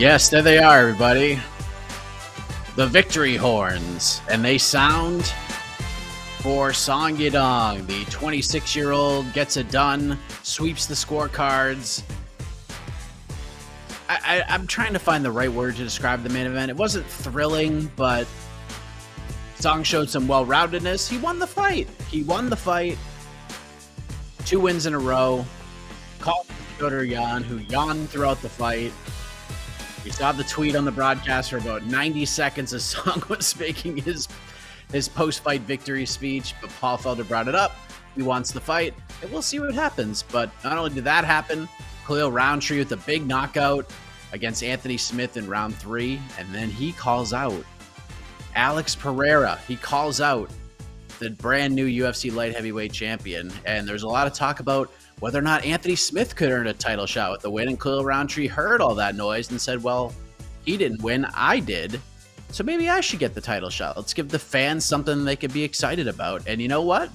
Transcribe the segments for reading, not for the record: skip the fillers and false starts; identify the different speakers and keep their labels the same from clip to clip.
Speaker 1: Yes, there they are, everybody. The victory horns. And they sound for Song Yadong. The 26-year-old gets it done, sweeps the scorecards. I'm trying to find the right word to describe the main event. It wasn't thrilling, but Song showed some well-roundedness. He won the fight. 2 wins in a row. Called Shooter Yan, who yawned throughout the fight. We saw the tweet on the broadcast for about 90 seconds as Song was making his post-fight victory speech, but Paul Felder brought it up. He wants the fight, and we'll see what happens. But not only did that happen, Khalil Rountree with a big knockout against Anthony Smith in round 3, and then he calls out Alex Pereira. He calls out the brand new UFC light heavyweight champion, and there's a lot of talk about whether or not Anthony Smith could earn a title shot with the win, and Khalil Rountree heard all that noise and said, well, he didn't win, I did, so maybe I should get the title shot. Let's give the fans something they could be excited about. And you know what?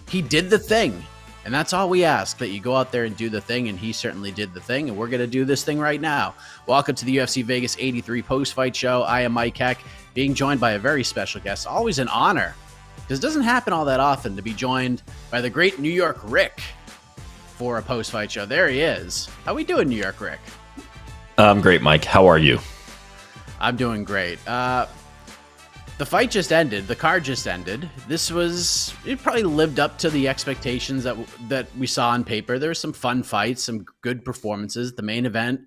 Speaker 1: He did the thing, and that's all we ask, that you go out there and do the thing, and he certainly did the thing, and we're going to do this thing right now. Welcome to the UFC Vegas 83 post-fight show. I am Mike Heck, being joined by a very special guest. Always an honor, because it doesn't happen all that often to be joined by the great New York Rick for a post-fight show. There he is. How we doing, New York Rick?
Speaker 2: I'm great, Mike. How are you?
Speaker 1: I'm doing great. The fight just ended. The card just ended. It probably lived up to the expectations that we saw on paper. There were some fun fights, some good performances. The main event,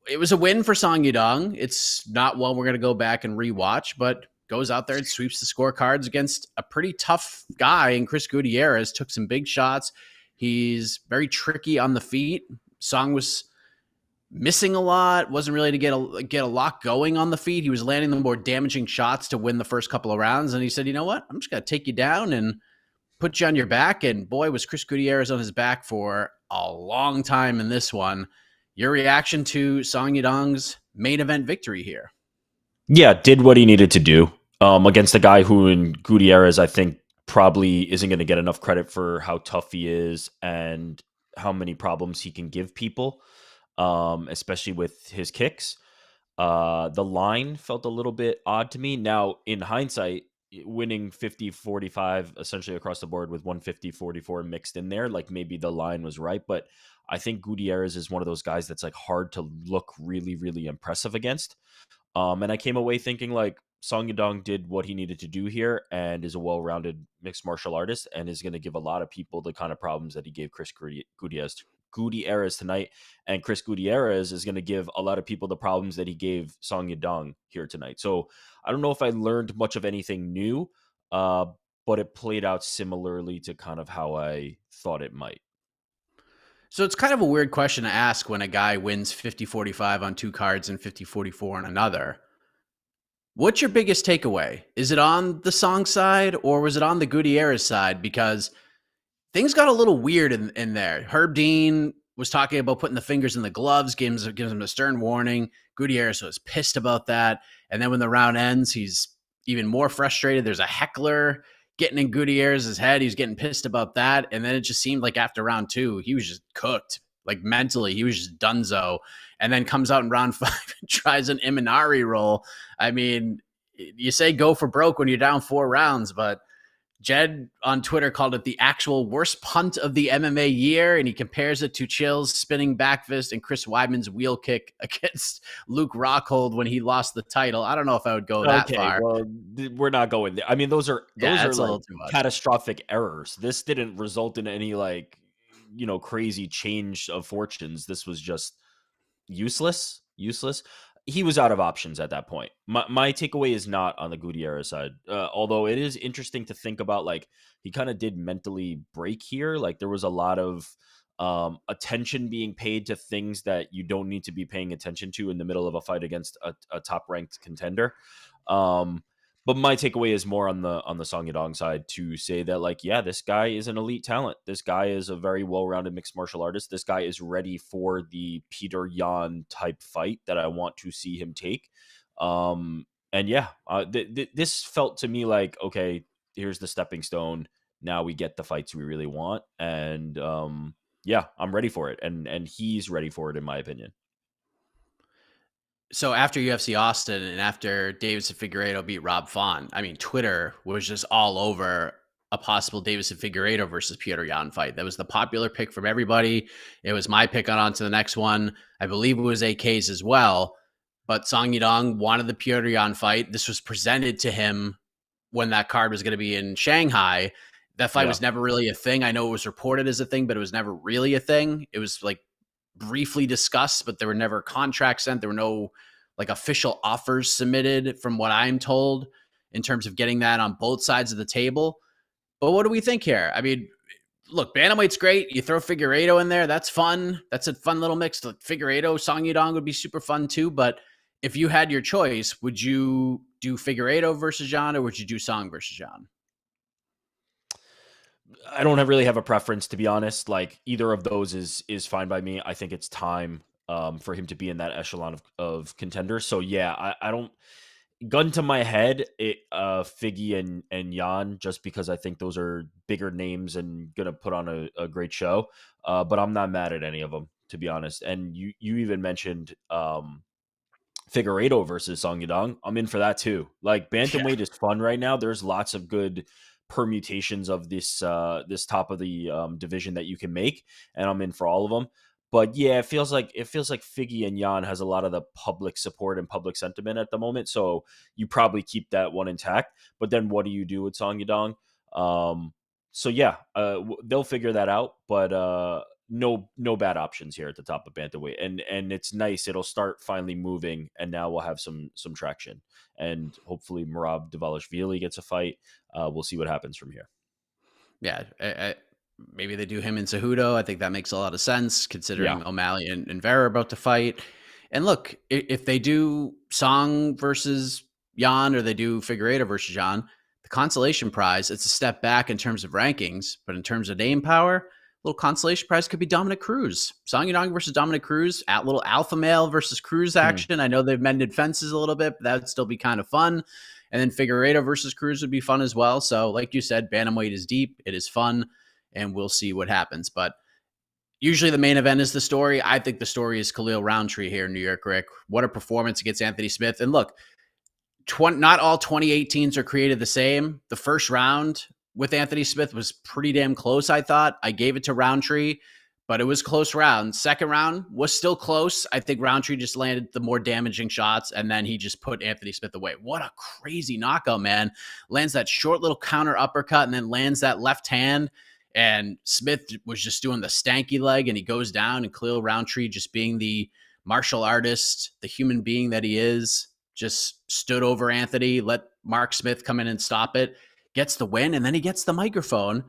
Speaker 1: it was a win for Song Yadong. It's not one we're going to go back and rewatch, but goes out there and sweeps the scorecards against a pretty tough guy. And Chris Gutierrez took some big shots. He's very tricky on the feet. Song was missing a lot, wasn't really to get a lot going on the feet. He was landing the more damaging shots to win the first couple of rounds. And he said, you know what? I'm just going to take you down and put you on your back. And boy, was Chris Gutierrez on his back for a long time in this one. Your reaction to Song Yadong's main event victory here?
Speaker 2: Yeah, did what he needed to do against a guy who, in Gutierrez, I think probably isn't going to get enough credit for how tough he is and how many problems he can give people, especially with his kicks. The line felt a little bit odd to me. Now, in hindsight, winning 50-45 essentially across the board with 150-44 mixed in there, like maybe the line was right, but I think Gutierrez is one of those guys that's like hard to look really, really impressive against. And I came away thinking like Song Yadong did what he needed to do here and is a well-rounded mixed martial artist and is going to give a lot of people the kind of problems that he gave Chris Gutierrez tonight. And Chris Gutierrez is going to give a lot of people the problems that he gave Song Yadong here tonight. So I don't know if I learned much of anything new, but it played out similarly to kind of how I thought it might.
Speaker 1: So it's kind of a weird question to ask when a guy wins 50-45 on 2 cards and 50-44 on another. What's your biggest takeaway? Is it on the Song side or was it on the Gutierrez side? Because things got a little weird in there. Herb Dean was talking about putting the fingers in the gloves, gives him a stern warning. Gutierrez was pissed about that. And then when the round ends, he's even more frustrated. There's a heckler getting in Gutierrez's head. He's getting pissed about that. And then it just seemed like after round 2, he was just cooked. Like mentally, he was just donezo. And then comes out in round 5 and tries an Imanari roll. I mean, you say go for broke when you're down 4 rounds, but Jed on Twitter called it the actual worst punt of the MMA year, and he compares it to Chill's spinning back fist and Chris Weidman's wheel kick against Luke Rockhold when he lost the title. I don't know if I would go that far.
Speaker 2: Well, we're not going there. I mean, those are
Speaker 1: like
Speaker 2: catastrophic errors. This didn't result in any crazy change of fortunes. This was just useless. He was out of options at that point. My takeaway is not on the Gutierrez side, although it is interesting to think about, like, he kind of did mentally break here. Like, there was a lot of attention being paid to things that you don't need to be paying attention to in the middle of a fight against a top-ranked contender. But my takeaway is more on the Song Yadong side to say that, like, yeah, this guy is an elite talent. This guy is a very well-rounded mixed martial artist. This guy is ready for the Peter Yan type fight that I want to see him take. And yeah, this felt to me like, okay, here's the stepping stone. Now we get the fights we really want. And yeah, I'm ready for it. And he's ready for it, in my opinion.
Speaker 1: So after UFC Austin and after Davis and Figueiredo beat Rob Font, I mean, Twitter was just all over a possible Davis and Figueiredo versus Petr Yan fight. That was the popular pick from everybody. It was my pick on to the next one. I believe it was AK's as well. But Song Yadong wanted the Petr Yan fight. This was presented to him when that card was going to be in Shanghai. That fight
Speaker 2: Yeah.
Speaker 1: was never really a thing. I know it was reported as a thing, but it was never really a thing. It was like briefly discussed, but there were never contracts sent. There were no like official offers submitted from what I'm told in terms of getting that on both sides of the table. But what do we think here? I mean, look, bantamweight's great. You throw Figueiredo in there, that's fun. That's a fun little mix. Like Figueiredo, Song Yadong would be super fun too. But if you had your choice, would you do Figueiredo versus John, or would you do Song versus John?
Speaker 2: I don't really have a preference, to be honest. Like either of those is fine by me. I think it's time for him to be in that echelon of contenders. So yeah, I don't gun to my head, Figgy and Jan, just because I think those are bigger names and gonna put on a great show. But I'm not mad at any of them, to be honest. And you even mentioned Figueiredo versus Song Yadong. I'm in for that too. Like
Speaker 1: Yeah.
Speaker 2: bantamweight is fun right now. There's lots of good permutations of this top of the division that you can make, and I'm in for all of them. But yeah, it feels like Figgy and Jan has a lot of the public support and public sentiment at the moment. So you probably keep that one intact. But then what do you do with Song Yadong? So yeah, they'll figure that out. But no bad options here at the top of bantamweight, and it's nice. It'll start finally moving, and now we'll have some traction, and hopefully Merab Dvalishvili gets a fight. We'll see what happens from here.
Speaker 1: Yeah, maybe they do him and Cejudo. I think that makes a lot of sense
Speaker 2: Yeah.
Speaker 1: considering O'Malley and Vera are about to fight. And look, if they do Song versus Jan or they do Figueiredo versus Jan, the consolation prize, it's a step back in terms of rankings, but in terms of name power, a little consolation prize could be Dominic Cruz. Song Yadong versus Dominic Cruz, at little alpha male versus Cruz
Speaker 2: Hmm.
Speaker 1: action. I know they've mended fences a little bit, but that would still be kind of fun. And then Figueiredo versus Cruz would be fun as well. So, like you said, bantamweight is deep, it is fun, and we'll see what happens. But usually the main event is the story. I think the story is Khalil Rountree here in New York, Rick. What a performance against Anthony Smith. And look, not all 2018s are created the same. The first round with Anthony Smith was pretty damn close, I thought. I gave it to Roundtree, but it was a close round. Second round was still close. I think Roundtree just landed the more damaging shots, and then he just put Anthony Smith away. What a crazy knockout, man. Lands that short little counter uppercut and then lands that left hand. And Smith was just doing the stanky leg, and he goes down, and Khalil Roundtree, just being the martial artist, the human being that he is, just stood over Anthony, let Mark Smith come in and stop it, gets the win, and then he gets the microphone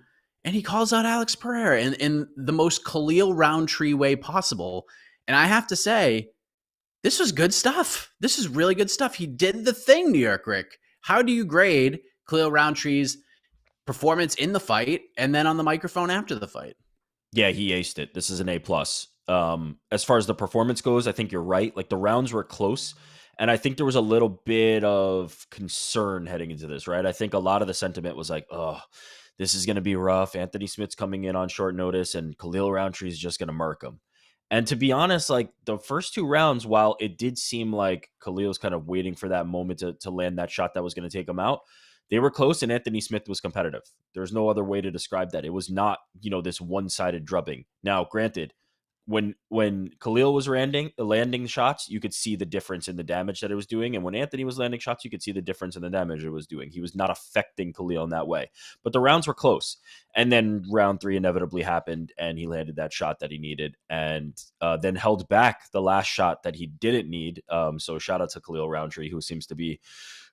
Speaker 1: and he calls out Alex Pereira in the most Khalil Roundtree way possible. And I have to say, this was good stuff. This is really good stuff. He did the thing, New York Rick. How do you grade Khalil Rountree's performance in the fight and then on the microphone after the fight?
Speaker 2: Yeah, he aced it. This is an A plus. As far as the performance goes, I think you're right. Like the rounds were close, and I think there was a little bit of concern heading into this. Right, I think a lot of the sentiment was like, "Oh, this is going to be rough." Anthony Smith's coming in on short notice, and Khalil Roundtree is just going to murk him. And to be honest, like the first two rounds, while it did seem like Khalil's kind of waiting for that moment to land that shot that was going to take him out, they were close, and Anthony Smith was competitive. There's no other way to describe that. It was not, this one-sided drubbing. Now, granted, when Khalil was landing shots, you could see the difference in the damage that it was doing, and when Anthony was landing shots, you could see the difference in the damage it was doing. He was not affecting Khalil in that way, but the rounds were close. And then round three inevitably happened, and he landed that shot that he needed, and then held back the last shot that he didn't need. So shout out to Khalil Roundtree, who seems to be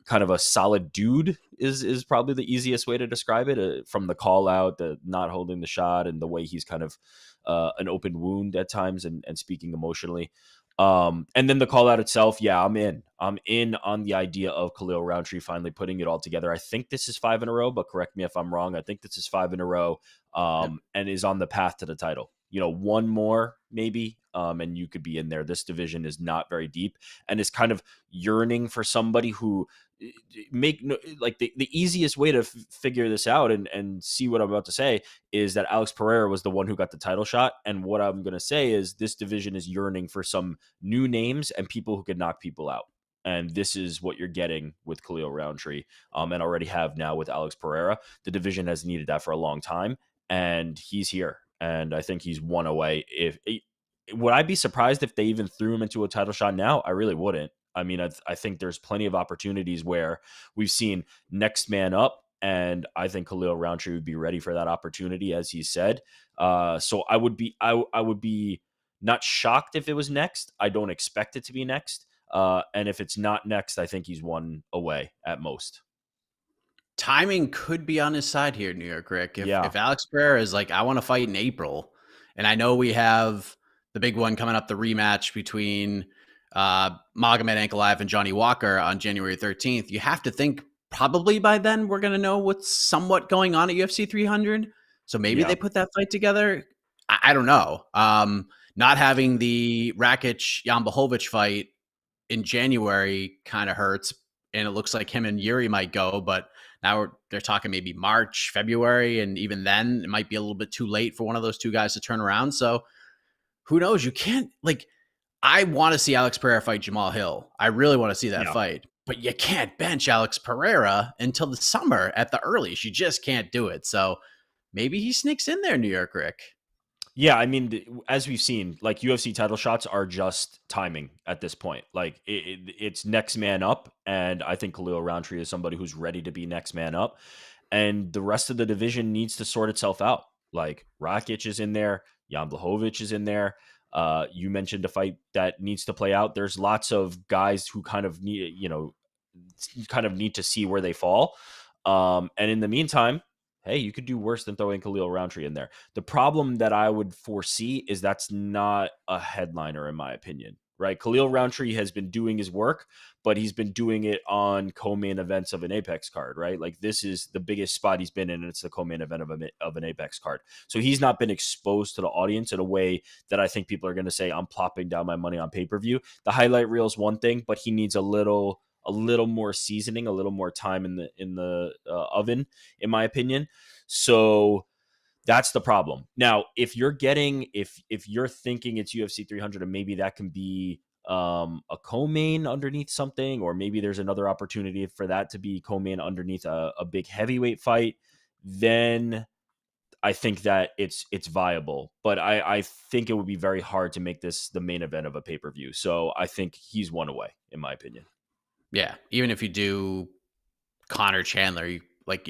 Speaker 2: kind of a solid dude is probably the easiest way to describe it, from the call out, the not holding the shot, and the way he's kind of an open wound at times, and speaking emotionally. And then the call out itself, yeah, I'm in on the idea of Khalil Roundtree finally putting it all together. I think this is 5 in a row, but correct me if I'm wrong. I think this is 5 in a row,
Speaker 1: Yep.
Speaker 2: and is on the path to the title. One more maybe, and you could be in there. This division is not very deep, and is kind of yearning for somebody who make like the easiest way to figure this out and see what I'm about to say is that Alex Pereira was the one who got the title shot. And what I'm going to say is this division is yearning for some new names and people who can knock people out. And this is what you're getting with Khalil Rountree, and already have now with Alex Pereira. The division has needed that for a long time, and he's here. And I think he's one away. Would I be surprised if they even threw him into a title shot now? I really wouldn't. I mean, I think there's plenty of opportunities where we've seen next man up, and I think Khalil Rountree would be ready for that opportunity, as he said. So I would be not shocked if it was next. I don't expect it to be next. And if it's not next, I think he's one away at most.
Speaker 1: Timing could be on his side here, New York Rick.
Speaker 2: Yeah.
Speaker 1: If Alex Pereira is like, I want to fight in April, and I know we have the big one coming up, the rematch between Magomed Ankalaev and Johnny Walker on January 13th, you have to think probably by then we're going to know what's somewhat going on at UFC 300. So maybe they put that fight together. I don't know. Not having the Rakic Jan Blachowicz fight in January kind of hurts, and it looks like him and Yuri might go, but now they're talking maybe March, February, and even then it might be a little bit too late for one of those two guys to turn around. So who knows? You can't, like, I want to see Alex Pereira fight Jamal Hill. I really want to see that fight, but you can't bench Alex Pereira until the summer at the earliest. You just can't do it. So maybe he sneaks in there, New York Rick.
Speaker 2: Yeah, I mean, as we've seen, like UFC title shots are just timing at this point. Like it's next man up, and I think Khalil Rountree is somebody who's ready to be next man up, and the rest of the division needs to sort itself out. Like Rakic is in there, Jan Blachowicz is in there. You mentioned a fight that needs to play out. There's lots of guys who kind of need, need to see where they fall. And in the meantime, hey, you could do worse than throwing Khalil Rountree in there. The problem that I would foresee is that's not a headliner, in my opinion, right? Khalil Rountree has been doing his work, but he's been doing it on co-main events of an Apex card, right? Like this is the biggest spot he's been in, and it's the co-main event of an Apex card. So he's not been exposed to the audience in a way that I think people are going to say, I'm plopping down my money on pay-per-view. The highlight reel is one thing, but he needs a little more seasoning, a little more time in the oven, in my opinion. So that's the problem. Now, if you're thinking it's UFC 300 and maybe that can be a co-main underneath something, or maybe there's another opportunity for that to be co-main underneath a big heavyweight fight, then I think that it's viable. But I think it would be very hard to make this the main event of a pay-per-view. So I think he's one away, in my opinion.
Speaker 1: Yeah, even if you do Connor Chandler, you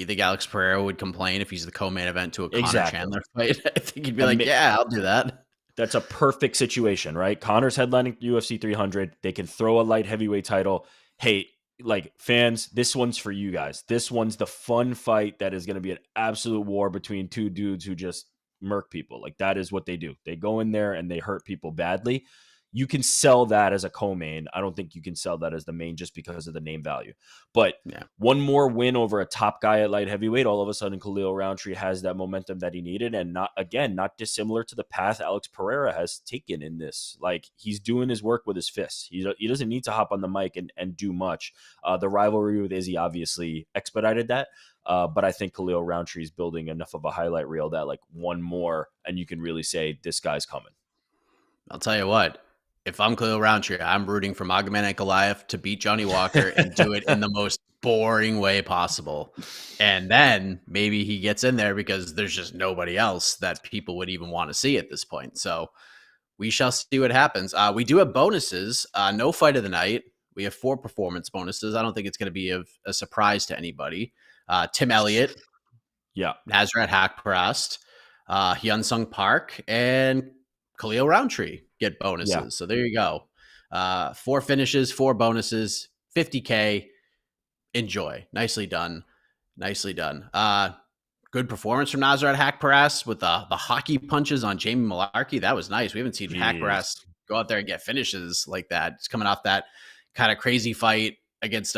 Speaker 1: think Alex Pereira would complain if he's the co-main event to a Connor Chandler fight? I think he'd be like, yeah, I'll do that.
Speaker 2: That's a perfect situation, right? Connor's headlining UFC 300. They can throw a light heavyweight title. Hey, like fans, this one's for you guys. This one's the fun fight that is going to be an absolute war between two dudes who just murk people. Like that is what they do. They go in there and they hurt people badly. You can sell that as a co-main. I don't think you can sell that as the main just because of the name value. But one more win over a top guy at light heavyweight, all of a sudden Khalil Rountree has that momentum that he needed, and not dissimilar to the path Alex Pereira has taken in this. Like he's doing his work with his fists. He doesn't need to hop on the mic and do much. The rivalry with Izzy obviously expedited that. But I think Khalil Rountree is building enough of a highlight reel that like one more, and you can really say this guy's coming.
Speaker 1: I'll tell you what. If I'm Khalil Rountree, I'm rooting for Magomed Ankalaev to beat Johnny Walker and do it in the most boring way possible. And then maybe he gets in there because there's just nobody else that people would even want to see at this point. So we shall see what happens. We do have bonuses. No fight of the night. We have 4 performance bonuses. I don't think it's going to be a surprise to anybody. Tim Elliott.
Speaker 2: Yeah.
Speaker 1: Nasrat Haqparast. Hyun Sung Park. And Khalil Rountree get bonuses. Yeah. So there you go. 4 finishes, 4 bonuses, $50K. Enjoy. Nicely done. Nicely done. Good performance from Nasrat Haqparast with the hockey punches on Jamie Malarkey. That was nice. We haven't seen Haqparast go out there and get finishes like that. It's coming off that kind of crazy fight against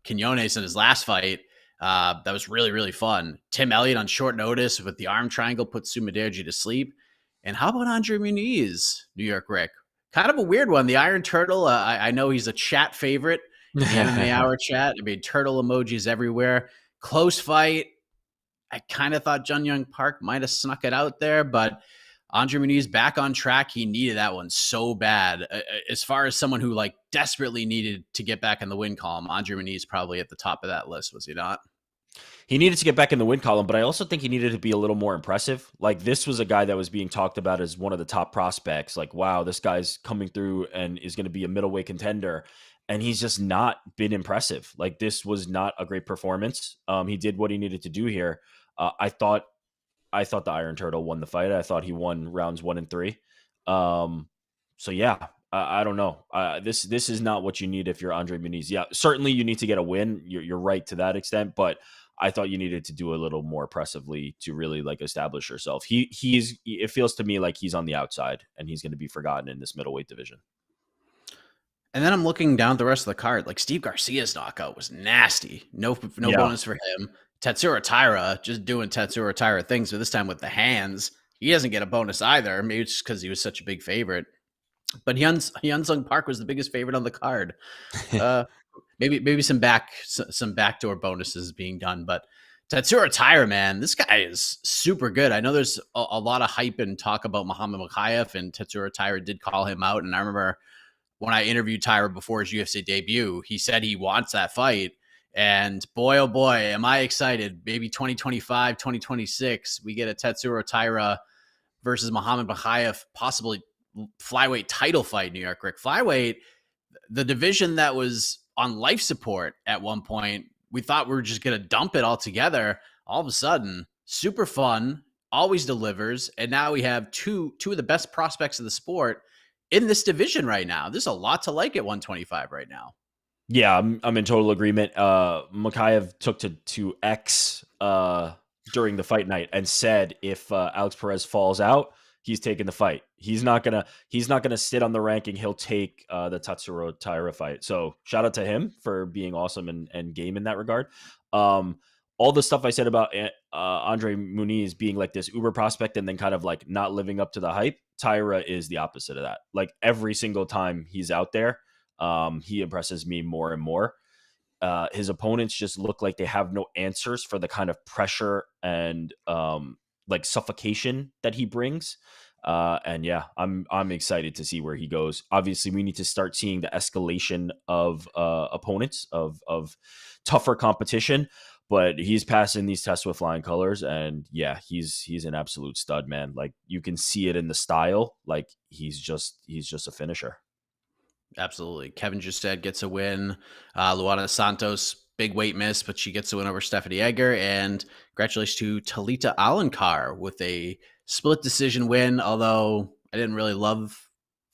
Speaker 1: Quinones in his last fight. That was really, really fun. Tim Elliott on short notice with the arm triangle put Sumaderji to sleep. And how about Andre Muniz, New York Rick? Kind of a weird one. The Iron Turtle, I know he's a chat favorite in the MMA Hour chat. I mean, turtle emojis everywhere. Close fight. I kind of thought Jun Young Park might have snuck it out there, but Andre Muniz back on track. He needed that one so bad. As far as someone who like desperately needed to get back in the win column, Andre Muniz probably at the top of that list, was he not?
Speaker 2: He needed to get back in the win column, but I also think he needed to be a little more impressive. Like, this was a guy that was being talked about as one of the top prospects. Like, wow, this guy's coming through and is going to be a middleweight contender. And he's just not been impressive. Like, this was not a great performance. He did what he needed to do here. I thought the Iron Turtle won the fight. I thought he won rounds 1 and 3. So yeah, I don't know. This is not what you need if you're Andre Muniz. Yeah, certainly you need to get a win. You're right to that extent, but I thought you needed to do a little more impressively to really like establish yourself. He's it feels to me like he's on the outside and he's going to be forgotten in this middleweight division.
Speaker 1: And then I'm looking down at the rest of the card. Like Steve Garcia's knockout was nasty. No
Speaker 2: Yeah.
Speaker 1: bonus for him. Tatsuro Taira just doing Tatsuro Taira things, but this time with the hands. He doesn't get a bonus either. Maybe it's just because he was such a big favorite. But Hyun Sung Park was the biggest favorite on the card. Maybe some backdoor bonuses being done, but Tatsuro Taira, man, this guy is super good. I know there's a lot of hype and talk about Muhammad Mokaev, and Tatsuro Taira did call him out. And I remember when I interviewed Taira before his UFC debut, he said he wants that fight. And boy, oh boy, am I excited. Maybe 2025, 2026, we get a Tatsuro Taira versus Muhammad Mokaev, possibly flyweight title fight, New York Rick. Flyweight, the division that was on life support at one point, we thought we were just going to dump it all together. All of a sudden, super fun, always delivers. And now we have two of the best prospects of the sport in this division right now. There's a lot to like at 125 right now.
Speaker 2: Yeah, I'm in total agreement. Mokaev took to X during the fight night and said if Alex Perez falls out, he's taking the fight. He's not gonna sit on the ranking. He'll take the Tatsuro Taira fight. So shout out to him for being awesome and game in that regard. All the stuff I said about Andre Muniz being like this uber prospect and then kind of like not living up to the hype, Taira is the opposite of that. Like every single time he's out there, he impresses me more and more. His opponents just look like they have no answers for the kind of pressure and like suffocation that he brings. And yeah, I'm excited to see where he goes. Obviously, we need to start seeing the escalation of opponents of tougher competition. But he's passing these tests with flying colors, and yeah, he's an absolute stud, man. Like you can see it in the style. Like he's just a finisher.
Speaker 1: Absolutely. Kevin just said gets a win. Luana Santos, big weight miss, but she gets a win over Stephanie Egger. And congratulations to Talita Alankar with a split decision win. Although I didn't really love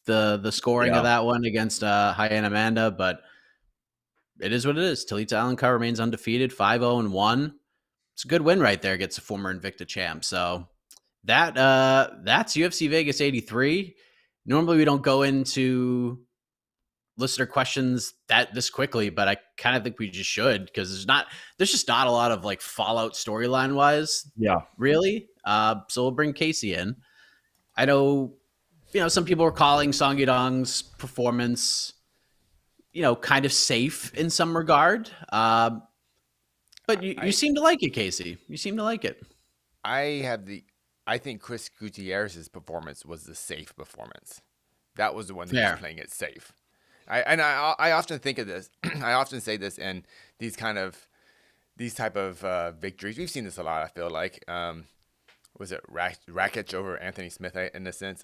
Speaker 1: the scoring of that one against Hyann Amanda, but it is what it is. Talita Alankar remains undefeated, 5-0-1. It's a good win right there. Gets a former Invicta champ. So that's UFC Vegas 83. Normally we don't go into listener questions this quickly, but I kind of think we just should because there's just not a lot of like fallout storyline wise.
Speaker 2: Yeah,
Speaker 1: really. So we'll bring Casey in. I know, some people are calling Song Yadong's performance, kind of safe in some regard. But you seem to like it, Casey. You seem to like it.
Speaker 3: I think Chris Gutierrez's performance was the safe performance. That was the one that was playing it safe. I often think of this. I often say this in these type of victories. We've seen this a lot. I feel like was it Rakic over Anthony Smith in a sense.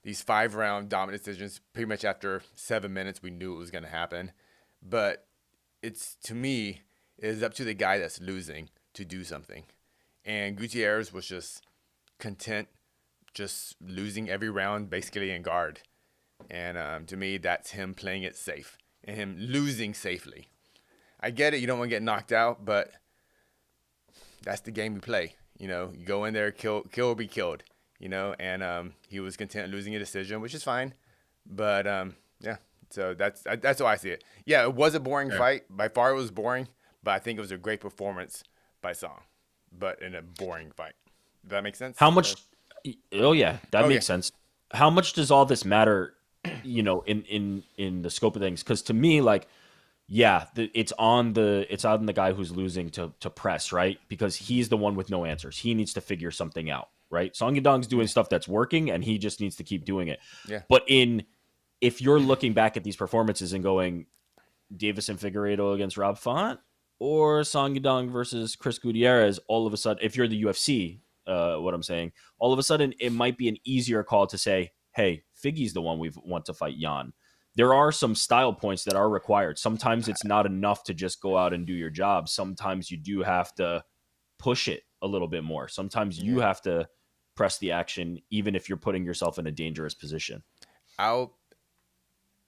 Speaker 3: These 5-round dominant decisions. Pretty much after 7 minutes, we knew it was going to happen. But to me, it is up to the guy that's losing to do something. And Gutierrez was just content, just losing every round, basically in guard. And to me, that's him playing it safe and him losing safely. I get it. You don't want to get knocked out, but that's the game we play. You go in there, kill or be killed, and he was content losing a decision, which is fine. But, yeah, so that's how I see it. Yeah, it was a boring fight. By far, it was boring, but I think it was a great performance by Song, but in a boring fight. Does that make sense?
Speaker 2: How much? Oh, yeah, that makes sense. How much does all this matter? In the scope of things, because to me, like yeah, it's on the guy who's losing to press, right? Because he's the one with no answers. He needs to figure something out, right? Song Yadong's doing stuff that's working, and he just needs to keep doing it.
Speaker 3: Yeah.
Speaker 2: But if you're looking back at these performances and going Davison Figueiredo against Rob Font or Song Yadong versus Chris Gutierrez, all of a sudden, if you're the UFC, what I'm saying, all of a sudden it might be an easier call to say, hey, Figgy's the one we want to fight Jan. There are some style points that are required. Sometimes it's not enough to just go out and do your job. Sometimes you do have to push it a little bit more. Sometimes you have to press the action, even if you're putting yourself in a dangerous position.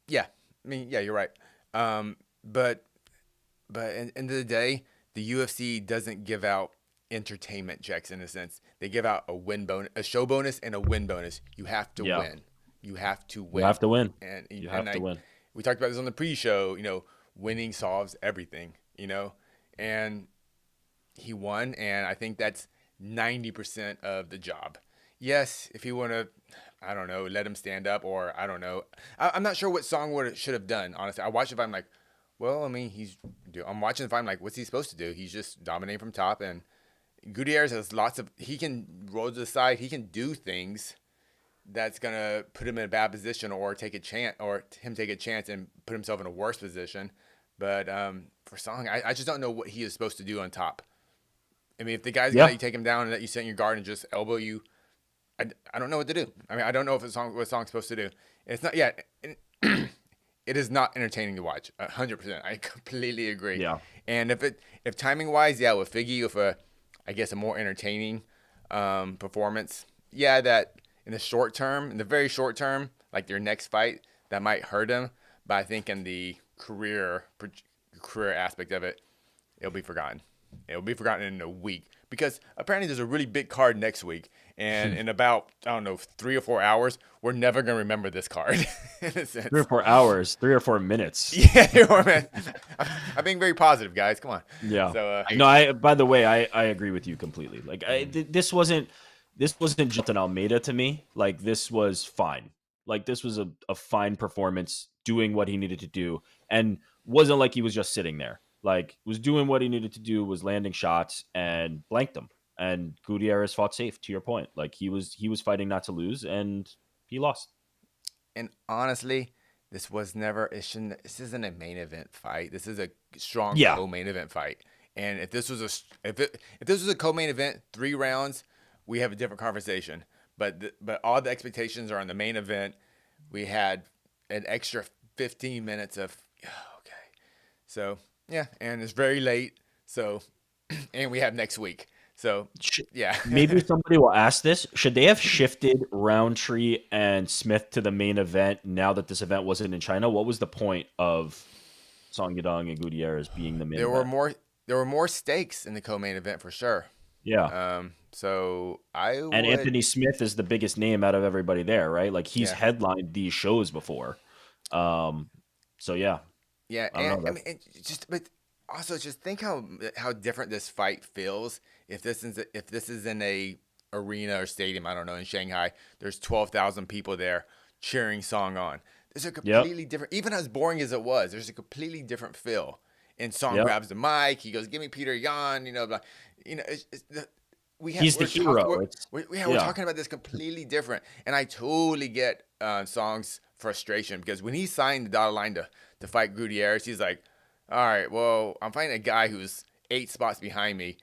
Speaker 3: Yeah, you're right. But at the end of the day, the UFC doesn't give out entertainment checks in a sense. They give out a win bonus, a show bonus, and a win bonus. You have to win. You have to win.
Speaker 2: You have to win.
Speaker 3: And
Speaker 2: you have to win.
Speaker 3: We talked about this on the pre-show. Winning solves everything. And he won, and I think that's 90% of the job. Yes, if you want to, I don't know, let him stand up, or I don't know. I'm not sure what Song should have done. Honestly, I watched it. I'm like, well, I mean, I'm watching if I'm like, what's he supposed to do? He's just dominating from top, and Gutierrez has he can roll to the side. He can do things that's going to put him in a bad position or take a chance and put himself in a worse position. But for Song, I just don't know what he is supposed to do on top. I mean, if the guy's going to let you take him down and let you sit in your guard and just elbow you, I don't know what to do. I mean, I don't know what Song's supposed to do. It's not, it is not entertaining to watch. 100%. I completely agree.
Speaker 2: Yeah.
Speaker 3: And if timing wise, with Figgy, with a more entertaining performance, that in the very short term, like their next fight, that might hurt him. But I think in the career aspect of it, it'll be forgotten. It'll be forgotten in a week, because apparently there's a really big card next week, and in about 3 or 4 hours, we're never gonna remember this card. In a sense.
Speaker 2: 3 or 4 hours, 3 or 4 minutes.
Speaker 3: Yeah, man. I'm being very positive, guys. Come on.
Speaker 2: Yeah.
Speaker 3: So
Speaker 2: no, by the way, I agree with you completely. Like this wasn't Jonathan Almeida to me. Like this was fine. Like this was a fine performance, doing what he needed to do, and wasn't like he was just sitting there. Like was doing what he needed to do, was landing shots and blanked them. And Gutierrez fought safe, to your point. Like he was fighting not to lose, and he lost.
Speaker 3: And honestly, this isn't a main event fight. This is a strong co-main event fight. And if this was a co-main event, 3 rounds, we have a different conversation. But all the expectations are on the main event. We had an extra 15 minutes of So and it's very late. So and we have next week. So
Speaker 2: maybe somebody will ask this: should they have shifted Rountree and Smith to the main event now that this event wasn't in China? What was the point of Song Yadong and Gutierrez being the main event?
Speaker 3: There were more stakes in the co-main event for sure.
Speaker 2: Yeah.
Speaker 3: Anthony
Speaker 2: Smith is the biggest name out of everybody there, right? Like he's headlined these shows before. So yeah.
Speaker 3: Yeah, but also just think how different this fight feels if this is in a arena or stadium. I don't know, in Shanghai. There's 12,000 people there cheering Song on. There's a completely different. Even as boring as it was, there's a completely different feel. And Song grabs the mic. He goes, "Give me Peter Yan."
Speaker 2: He's the hero.
Speaker 3: We're talking about this completely different, and I totally get Song's frustration, because when he signed the dotted line to fight Gutierrez, he's like, all right, well, I'm fighting a guy who's 8 spots behind me,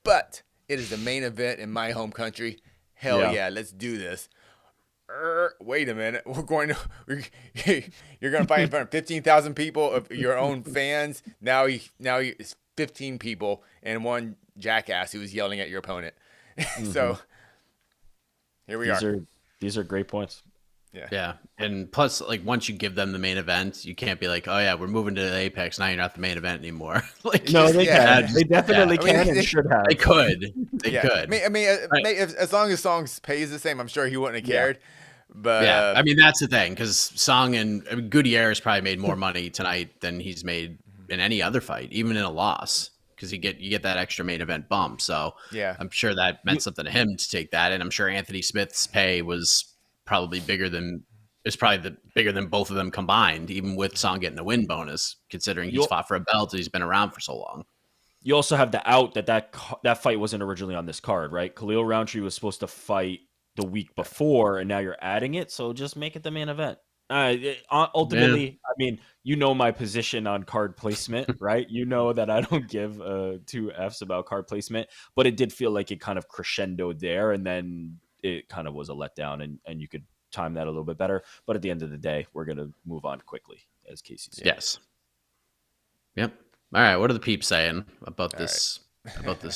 Speaker 3: but it is the main event in my home country. Hell yeah, let's do this. Wait a minute, you're going to fight in front of 15,000 people of your own fans. Now it's 15 people and one jackass who's yelling at your opponent. So here we are.
Speaker 2: These are great points.
Speaker 1: Yeah. And plus, like, once you give them the main event, you can't be like, oh yeah, we're moving to the Apex. Now you're not the main event anymore.
Speaker 2: No, they can. They definitely can and should have.
Speaker 1: They could. They could.
Speaker 3: I mean, as long as Song pays the same, I'm sure he wouldn't have cared. But
Speaker 1: I mean, that's the thing, because Song and Gutierrez probably made more money tonight than he's made in any other fight, even in a loss, because you get that extra main event bump. So I'm sure that meant something to him to take that, and I'm sure Anthony Smith's pay was probably bigger than is probably bigger than both of them combined, even with Song getting the win bonus, considering he's fought for a belt and he's been around for so long.
Speaker 2: You also have the out that fight wasn't originally on this card, right? Khalil Rountree was supposed to fight the week before, and now you're adding it, so just make it the main event. Ultimately, I mean, you know my position on card placement, right? You know that I don't give two Fs about card placement, but it did feel like it kind of crescendoed there, and then it kind of was a letdown, and you could time that a little bit better. But at the end of the day, we're going to move on quickly, as Casey said.
Speaker 1: Yes. Yep. All right. What are the peeps saying about this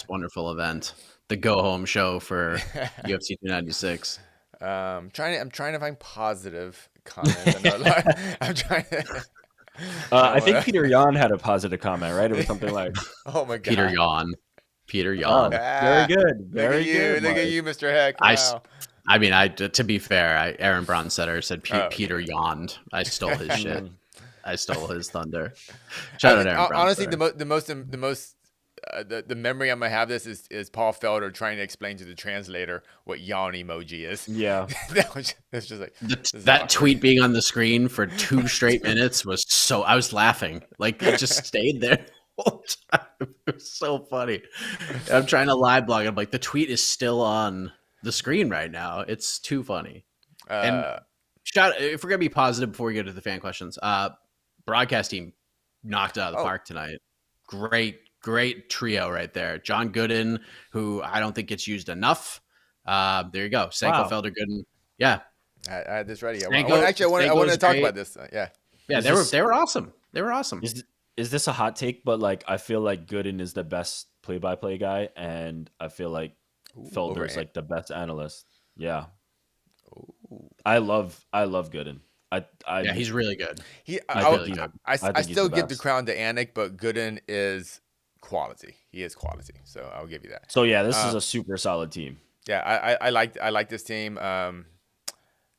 Speaker 1: wonderful event? The go home show for UFC 296.
Speaker 3: I'm trying to find positive comments. I'm trying to.
Speaker 2: I think Peter Yan had a positive comment, right? It was something like,
Speaker 3: "Oh my god,
Speaker 1: Peter Yan."
Speaker 2: Very good, very good.
Speaker 3: Look at you, Mr. Heck. Wow.
Speaker 1: I mean, to be fair, Aaron Bronstetter said Peter yawned. I stole his shit. I stole his thunder. Shout out Aaron Bronstetter.
Speaker 3: Honestly, the memory I'm gonna have this is Paul Felder trying to explain to the translator what yawn emoji is.
Speaker 2: Yeah,
Speaker 3: that's just like
Speaker 1: that tweet being on the screen for 2 straight minutes was so. I was laughing, like it just stayed there the whole time. It was so funny. I'm trying to live blog. I'm like, the tweet is still on the screen right now. It's too funny. And if we're gonna be positive before we get to the fan questions, broadcast team knocked it out of the park tonight. Great trio right there. John Gooden, who I don't think gets used enough. There you go. Sanko, Felder, Gooden. Yeah.
Speaker 3: I had this ready. I wanted to talk about this. Yeah,
Speaker 1: they were awesome. They were awesome.
Speaker 2: Is this a hot take? But like, I feel like Gooden is the best play-by-play guy, and I feel like Felder is like the best analyst. Yeah. Ooh. I love Gooden.
Speaker 1: Yeah, he's really good.
Speaker 3: I still give the crown to Anik, but Gooden is quality. He is quality, so I'll give you that.
Speaker 2: So yeah, this is a super solid team.
Speaker 3: Yeah, I like this team. I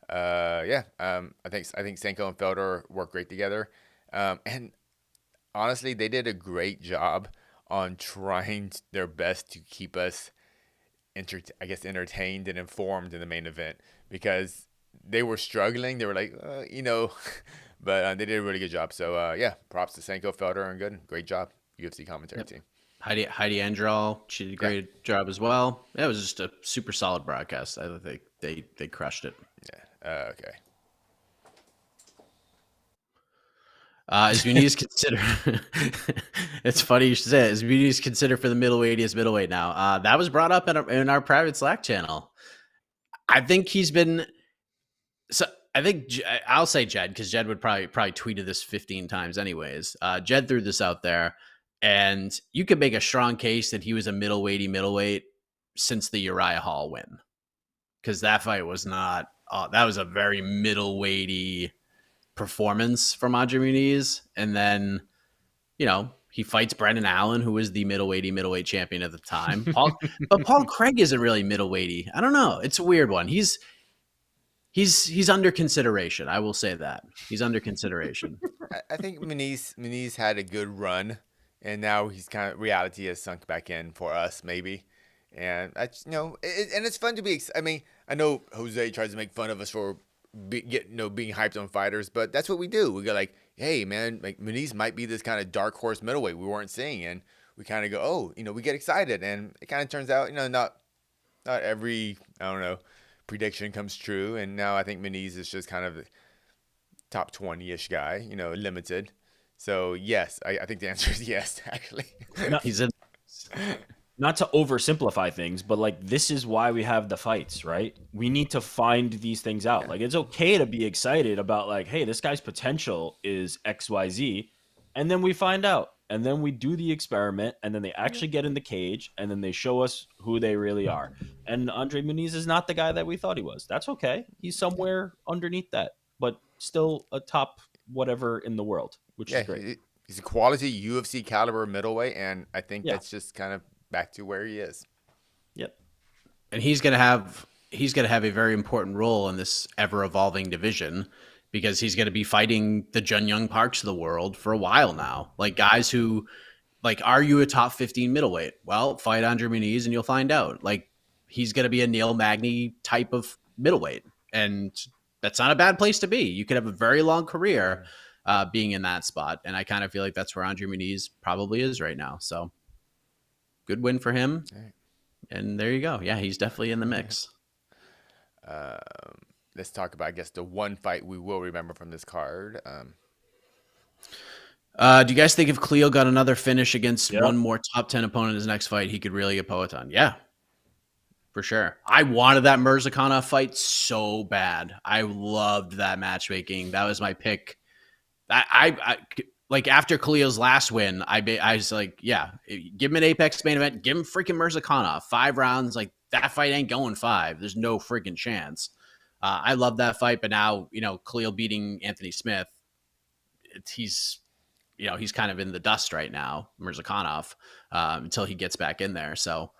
Speaker 3: think Sanko and Felder work great together, and honestly, they did a great job on trying their best to keep us, entertained and informed in the main event, because they were struggling. They were like, but they did a really good job. So props to Sanko, Felder, and Gooden. Great job. UFC commentary team.
Speaker 1: Heidi Andral, she did a great job as well. It was just a super solid broadcast. I think they crushed it.
Speaker 3: Yeah. Okay.
Speaker 1: Is Muniz considered? It's funny you should say it. Is Muniz considered for the middleweight? He is middleweight now. That was brought up in our private Slack channel. I think he's been. So I think I'll say Jed, because Jed would probably tweeted this 15 times anyways. Jed threw this out there, and you could make a strong case that he was a middleweight since the Uriah Hall win, because that fight was not. That was a very middleweighty performance from Andre Muniz, and then he fights Brendan Allen, who was the middleweight champion at the time. But Paul Craig isn't really middleweighty. I don't know. It's a weird one. He's under consideration. I will say that he's under consideration.
Speaker 3: I think Muniz had a good run, and now he's kind of reality has sunk back in for us, maybe. And and it's fun to be. I mean, I know Jose tries to make fun of us for being hyped on fighters, but that's what we do. We go like, hey man, like Muniz might be this kind of dark horse middleweight we weren't seeing, and we kind of go, we get excited, and it kind of turns out, not every prediction comes true, and now I think Muniz is just kind of a top 20-ish guy, limited. So yes, I think the answer is yes, actually.
Speaker 1: He's in.
Speaker 2: Not to oversimplify things, but like, this is why we have the fights, right? We need to find these things out. Yeah. Like, it's okay to be excited about like, hey, this guy's potential is XYZ, and then we find out, and then we do the experiment, and then they actually get in the cage, and then they show us who they really are. And Andre Muniz is not the guy that we thought he was. That's okay. He's somewhere underneath that, but still a top whatever in the world, which is great.
Speaker 3: He's a quality UFC caliber middleweight, and I think that's just kind of back to where he is.
Speaker 2: Yep.
Speaker 1: And he's gonna have a very important role in this ever evolving division, because he's gonna be fighting the Jun Young Parks of the world for a while now. Like, guys who, like, are you a top 15 middleweight? Well, fight Andre Muniz and you'll find out. Like, he's gonna be a Neil Magny type of middleweight, and that's not a bad place to be. You could have a very long career being in that spot. And I kind of feel like that's where Andre Muniz probably is right now. So good win for him. And there you go. Yeah, he's definitely in the mix.
Speaker 3: Let's talk about, I guess, the one fight we will remember from this card.
Speaker 1: Do you guys think if Khalil got another finish against one more top 10 opponent in his next fight, he could really get Poatan? Yeah, for sure. I wanted that Mirzakhanov fight so bad. I loved that matchmaking. That was my pick. I like after Khalil's last win, I was like, yeah, give him an Apex main event. Give him freaking Mirzakhanov. 5 rounds. Like, that fight ain't going 5. There's no freaking chance. I love that fight, but now, Khalil beating Anthony Smith, he's kind of in the dust right now, Mirzakhanov, until he gets back in there. So,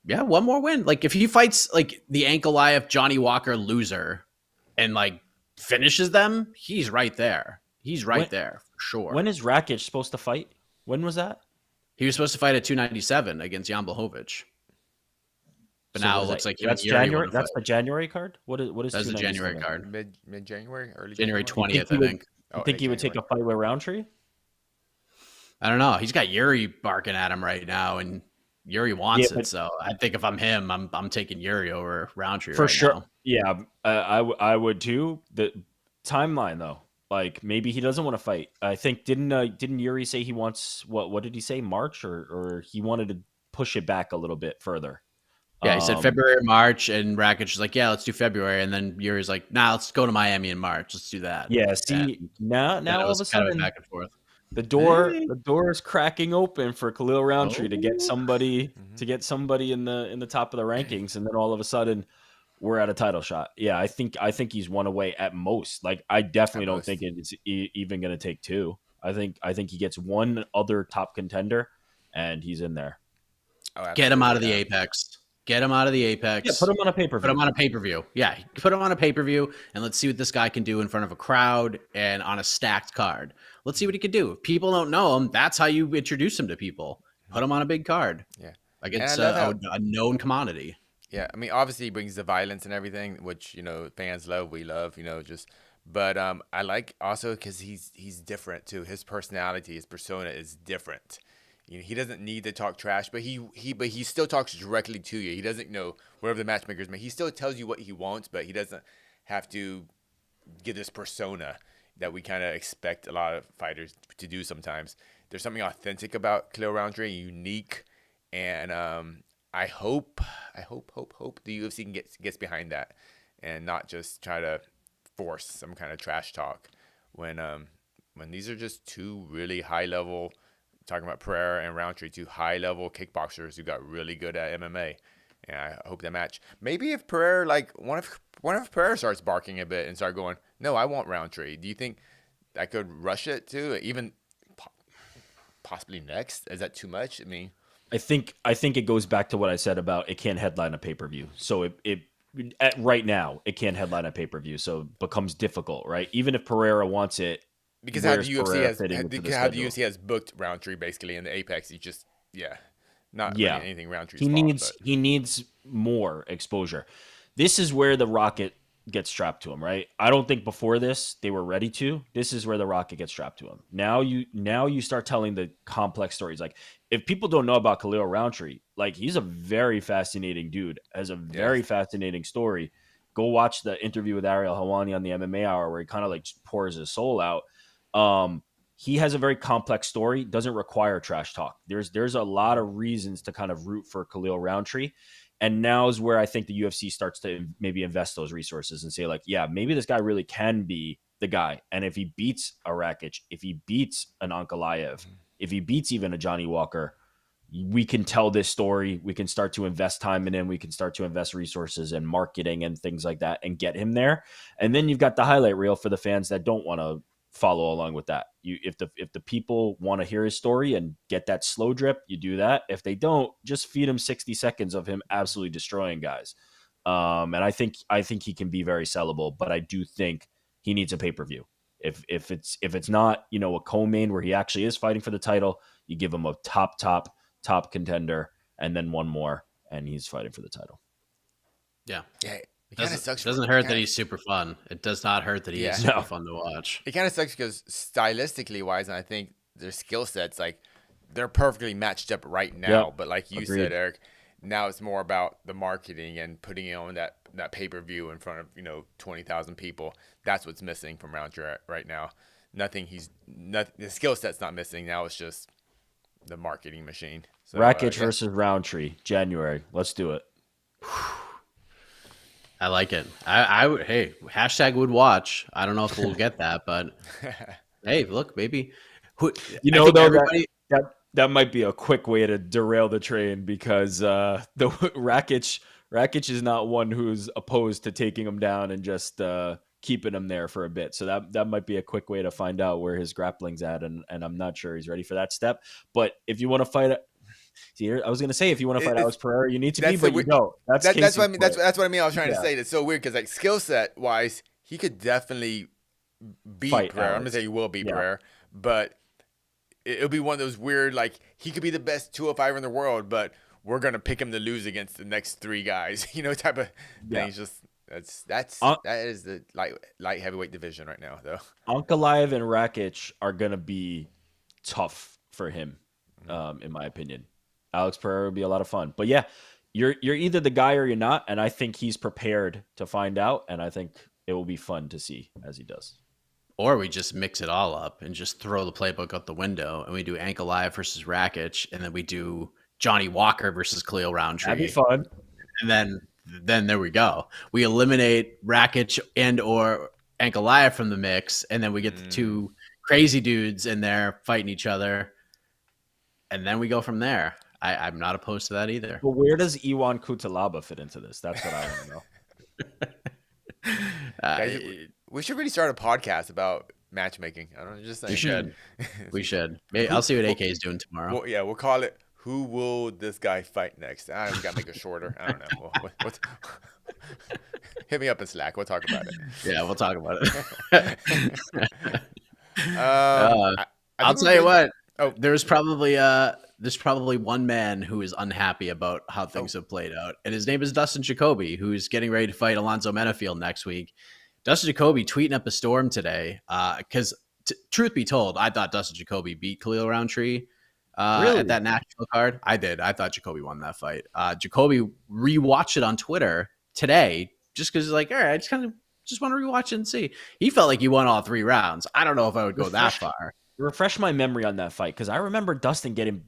Speaker 1: yeah, one more win. Like, if he fights, like, the Ankalaev, Johnny Walker loser and, like, finishes them, he's right there. He's right there, for sure.
Speaker 2: When is Rakic supposed to fight? When was that?
Speaker 1: He was supposed to fight at 297 against Jan Blachowicz. But now it looks like
Speaker 2: that's January. That's the January card. What is
Speaker 1: that's the January card?
Speaker 3: Mid January, early
Speaker 1: January 20th, I think.
Speaker 2: You think he would take a fight with Rountree?
Speaker 1: I don't know. He's got Yuri barking at him right now, and Yuri wants it. So I think if I'm him, I'm taking Yuri over Rountree
Speaker 2: for sure.
Speaker 1: Now.
Speaker 2: Yeah, I would too. The timeline though, like maybe he doesn't want to fight. I think didn't Yuri say he wants what did he say, March or he wanted to push it back a little bit further?
Speaker 1: Yeah, he said February or March, and Rakic was like, yeah, let's do February. And then Yuri's like, nah, let's go to Miami in March. Let's do that.
Speaker 2: Yeah, see, now all of a sudden,
Speaker 1: kind of back and forth.
Speaker 2: The door is cracking open for Khalil Rountree to get somebody in the top of the rankings, and then all of a sudden we're at a title shot. Yeah, I think he's one away at most. Like, I definitely don't think it's even going to take 2. I think he gets one other top contender, and he's in there.
Speaker 1: Get him out of the Apex. Get him out of the Apex.
Speaker 2: Yeah, put him on a pay-per-view.
Speaker 1: Put him on a pay-per-view. Yeah, put him on a pay-per-view, and let's see what this guy can do in front of a crowd and on a stacked card. Let's see what he can do. If people don't know him, that's how you introduce him to people. Put him on a big card.
Speaker 3: Yeah.
Speaker 1: Against a known commodity.
Speaker 3: Yeah, I mean, obviously he brings the violence and everything, which, fans love, we love, but I like also because he's different too. His personality, his persona is different. He doesn't need to talk trash, but he still talks directly to you. He doesn't whatever the matchmakers make. He still tells you what he wants, but he doesn't have to give this persona that we kind of expect a lot of fighters to do sometimes. There's something authentic about Khalil Rountree, unique, and I hope the UFC gets behind that and not just try to force some kind of trash talk when these are just 2 really high level. Talking about Pereira and Rountree, 2 high-level kickboxers who got really good at MMA, and I hope they match. Maybe if Pereira, like one of Pereira starts barking a bit and start going, no, I want Rountree. Do you think that could rush it too? Even possibly next? Is that too much? I mean,
Speaker 2: I think it goes back to what I said about it can't headline a pay-per-view. So right now it can't headline a pay-per-view, so it becomes difficult, right? Even if Pereira wants it.
Speaker 3: Because how the UFC has booked Rountree basically in the Apex, he just not really anything Rountree's
Speaker 2: he needs more exposure. This is where the rocket gets strapped to him, right? I don't think before this they were ready to. This is where the rocket gets strapped to him. Now you start telling the complex stories. Like, if people don't know about Khalil Rountree, like, he's a very fascinating dude, has a very fascinating story. Go watch the interview with Ariel Helwani on the MMA Hour where he kind of like pours his soul out. He has a very complex story, doesn't require trash talk. There's a lot of reasons to kind of root for Khalil Rountree. And now is where I think the UFC starts to maybe invest those resources and say, like, yeah, maybe this guy really can be the guy. And if he beats a Rakic, if he beats an Ankalaev, if he beats even a Johnny Walker, we can tell this story. We can start to invest time in him. We can start to invest resources and marketing and things like that and get him there. And then you've got the highlight reel for the fans that don't want to follow along with that. If the people want to hear his story and get that slow drip, you do that. If they don't, just feed him 60 seconds of him absolutely destroying guys. And I think he can be very sellable, but I do think he needs a pay-per-view. If it's not, a co-main where he actually is fighting for the title, you give him a top contender and then one more and he's fighting for the title.
Speaker 1: Yeah.
Speaker 3: It kind of sucks.
Speaker 1: Doesn't hurt that he's super fun. It does not hurt that he is super fun to watch.
Speaker 3: It kind of sucks because stylistically wise, and I think their skill sets, like, they're perfectly matched up right now. But like you said, Eric, now it's more about the marketing and putting it on that pay-per-view in front of 20,000 people. That's what's missing from Rountree right now. The skill set's not missing. Now it's just the marketing machine. So,
Speaker 2: Rakic versus Rountree, January. Let's do it.
Speaker 1: I like it. I would. Hey, hashtag would watch. I don't know if we'll get that, but hey, look, maybe.
Speaker 2: That might be a quick way to derail the train because the Rakic is not one who's opposed to taking him down and just keeping him there for a bit. So that might be a quick way to find out where his grappling's at, and I'm not sure he's ready for that step. But if you want to fight I was going to say, if you want to fight Alex Pereira, you need to be, but you don't. That's what I mean. That's what I mean. I was trying to say. That's so weird because, like, skill set wise, he could definitely
Speaker 3: beat Pereira. I'm going to say he will beat Pereira, but it'll be one of those weird, like, he could be the best 205 in the world, but we're going to pick him to lose against the next three guys, type of thing. It's just that is the light heavyweight division right now, though.
Speaker 2: Ankalaev and Rakic are going to be tough for him, in my opinion. Alex Pereira would be a lot of fun. But yeah, you're either the guy or you're not, and I think he's prepared to find out, and I think it will be fun to see as he does.
Speaker 1: Or we just mix it all up and just throw the playbook out the window, and we do Ankalaev versus Rakic, and then we do Johnny Walker versus Khalil Rountree.
Speaker 2: That'd be fun.
Speaker 1: And then there we go. We eliminate Rakic and or Ankalaev from the mix, and then we get the two crazy dudes in there fighting each other, and then we go from there. I'm not opposed to that either.
Speaker 2: But where does Iwan Kutalaba fit into this? That's what I want
Speaker 3: to know. Guys, we should really start a podcast about matchmaking. I don't know, just saying.
Speaker 1: We should. Maybe, I'll see what AK is doing tomorrow.
Speaker 3: Well, we'll call it "Who Will This Guy Fight Next?" We got to make it shorter. I don't know. Hit me up in Slack. We'll talk about it.
Speaker 1: Yeah, we'll talk about it. I'll tell you what. Oh, there's probably one man who is unhappy about how things have played out, and his name is Dustin Jacoby, who's getting ready to fight Alonzo Menafield next week. Dustin Jacoby tweeting up a storm today because, truth be told, I thought Dustin Jacoby beat Khalil Rountree at that national card. I did. I thought Jacoby won that fight. Jacoby rewatched it on Twitter today just because he's like, all right, I just want to rewatch it and see. He felt like he won all three rounds. I don't know if I would go that far.
Speaker 2: Refresh my memory on that fight because I remember Dustin getting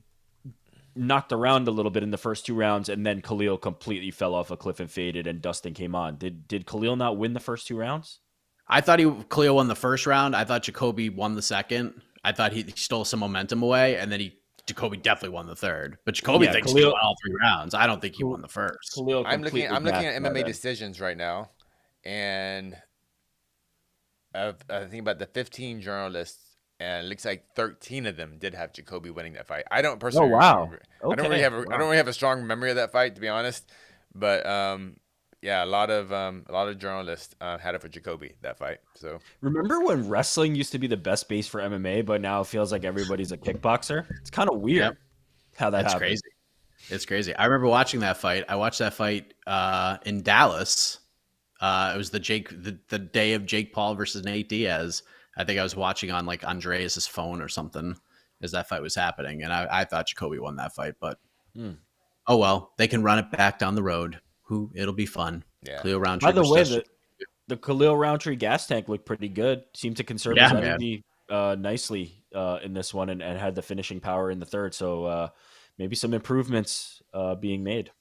Speaker 2: knocked around a little bit in the first two rounds, and then Khalil completely fell off a cliff and faded, and Dustin came on. Did Khalil not win the first two rounds?
Speaker 1: I thought Khalil won the first round. I thought Jacoby won the second. I thought he stole some momentum away, and then Jacoby definitely won the third. But Jacoby thinks he won all three rounds. I don't think he won the first.
Speaker 3: I'm looking at MMA decisions right now, and I think about the 15 journalists. And it looks like 13 of them did have Jacoby winning that fight. I don't personally.
Speaker 2: Oh wow!
Speaker 3: Remember. Okay. I don't really have a strong memory of that fight, to be honest. But yeah, a lot of journalists had it for Jacoby that fight. So
Speaker 2: remember when wrestling used to be the best base for MMA, but now it feels like everybody's a kickboxer. It's kind of weird how that's
Speaker 1: crazy. It's crazy. I remember watching that fight. I watched that fight in Dallas. It was the day of Jake Paul versus Nate Diaz. I think I was watching on like Andreas' phone or something as that fight was happening. And I thought Jacoby won that fight, but oh well, they can run it back down the road. It'll be fun.
Speaker 2: Yeah.
Speaker 1: Khalil Rountree.
Speaker 2: By the way, the Khalil Rountree gas tank looked pretty good. Seemed to conserve his energy nicely in this one and had the finishing power in the third. So maybe some improvements being made.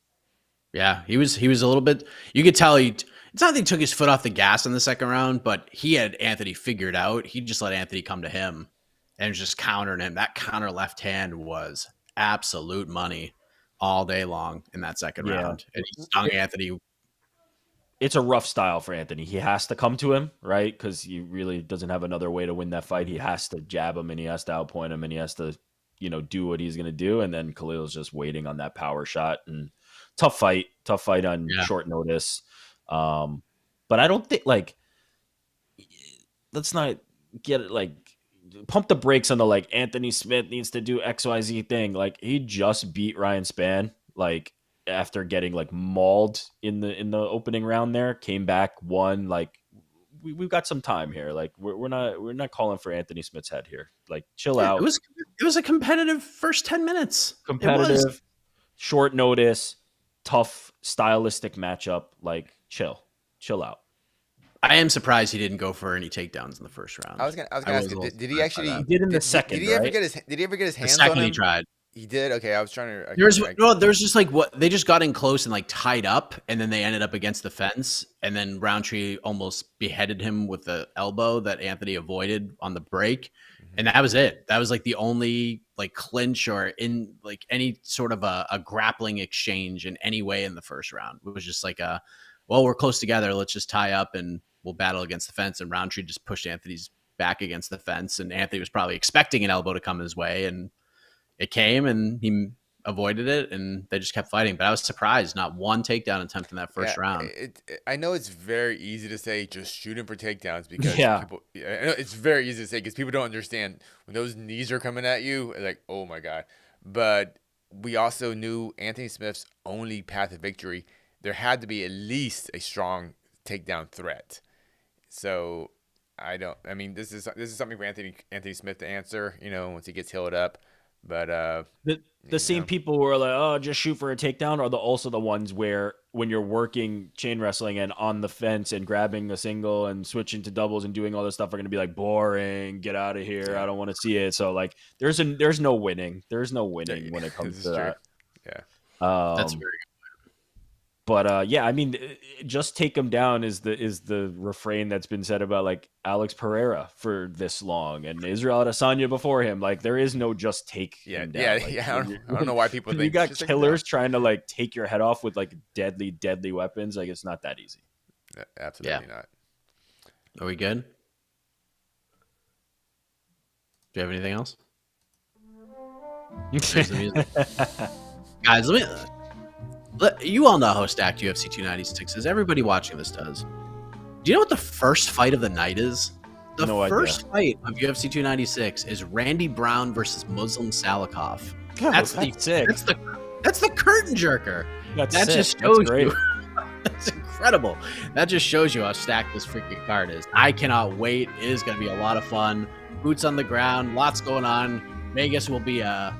Speaker 1: Yeah, he was a little bit. You could tell it's not that he took his foot off the gas in the second round, but he had Anthony figured out. He just let Anthony come to him and was just countering him. That counter left hand was absolute money all day long in that second round. And he stung Anthony.
Speaker 2: It's a rough style for Anthony. He has to come to him, right? Because he really doesn't have another way to win that fight. He has to jab him and he has to outpoint him and he has to, do what he's going to do. And then Khalil's just waiting on that power shot. And tough fight on short notice. But I don't think let's not get it pump the brakes on the Anthony Smith needs to do XYZ thing. He just beat Ryan Spann. after getting like mauled in the opening round there, came back, won. Like we've got some time here. Like we're not calling for Anthony Smith's head here. Like chill out.
Speaker 1: It was a competitive first 10 minutes.
Speaker 2: Competitive, short notice, tough stylistic matchup. Like chill out.
Speaker 1: I am surprised he didn't go for any takedowns in the first round.
Speaker 3: I was gonna ask you, did he actually?
Speaker 2: He did in the second.
Speaker 3: Did he ever get his? Did he ever get his hands on him?
Speaker 1: He tried.
Speaker 3: He did. Okay, I was trying to.
Speaker 1: There's just like what they just got in close and like tied up, and then they ended up against the fence, and then Rountree almost beheaded him with the elbow that Anthony avoided on the break, and that was it. That was like the only like clinch or in like any sort of a grappling exchange in any way in the first round. It was just like well, we're close together. Let's just tie up and we'll battle against the fence. And Rountree just pushed Anthony's back against the fence, and Anthony was probably expecting an elbow to come his way, and it came, and he avoided it, and they just kept fighting. But I was surprised, not one takedown attempt in that first round.
Speaker 3: I know it's very easy to say just shoot him for takedowns because people. I know it's very easy to say because people don't understand when those knees are coming at you. Like, oh my god! But we also knew Anthony Smith's only path to victory. There had to be at least a strong takedown threat. So I mean, this is something for Anthony Smith to answer. Once he gets healed up. But
Speaker 2: the same people who are like, oh, just shoot for a takedown are also the ones where when you're working chain wrestling and on the fence and grabbing a single and switching to doubles and doing all this stuff are going to be like boring, get out of here, I don't want to see it. So like there's no winning. There's no winning when it comes to that.
Speaker 3: Yeah.
Speaker 1: That's very good.
Speaker 2: But I mean, just take him down is the refrain that's been said about like Alex Pereira for this long and Israel Adesanya before him. Like there is no just take him down.
Speaker 3: I don't know why people think
Speaker 2: you got killers trying to like take your head off with like deadly weapons. Like it's not that easy.
Speaker 3: Absolutely not.
Speaker 1: Are we good? Do you have anything else? Guys, you all know how stacked UFC 296 is. Everybody watching this does. Do you know what the first fight of the night is? The first fight of UFC 296 is Randy Brown versus Muslim Salikov. That's sick. That's the curtain jerker. That just shows you. That's incredible. That just shows you how stacked this freaking card is. I cannot wait. It is going to be a lot of fun. Boots on the ground. Lots going on. Vegas will be a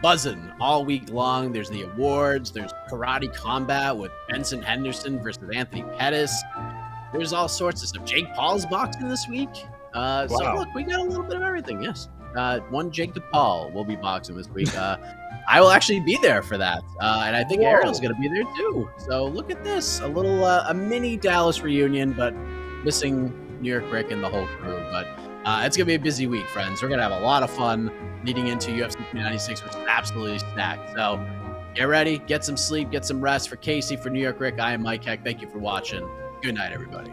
Speaker 1: buzzing all week long. There's the awards. There's karate combat with Benson Henderson versus Anthony Pettis. There's all sorts of stuff. Jake Paul's boxing this week. Wow. So look, we got a little bit of everything. Yes. One Jacob Paul will be boxing this week. I will actually be there for that. And I think Ariel's going to be there too. So look at this. A mini Dallas reunion, but missing New York Rick and the whole crew. But it's going to be a busy week, friends. We're going to have a lot of fun leading into UFC 296, which is absolutely stacked. So get ready, get some sleep, get some rest. For Casey, for New York Rick, I am Mike Heck. Thank you for watching. Good night, everybody.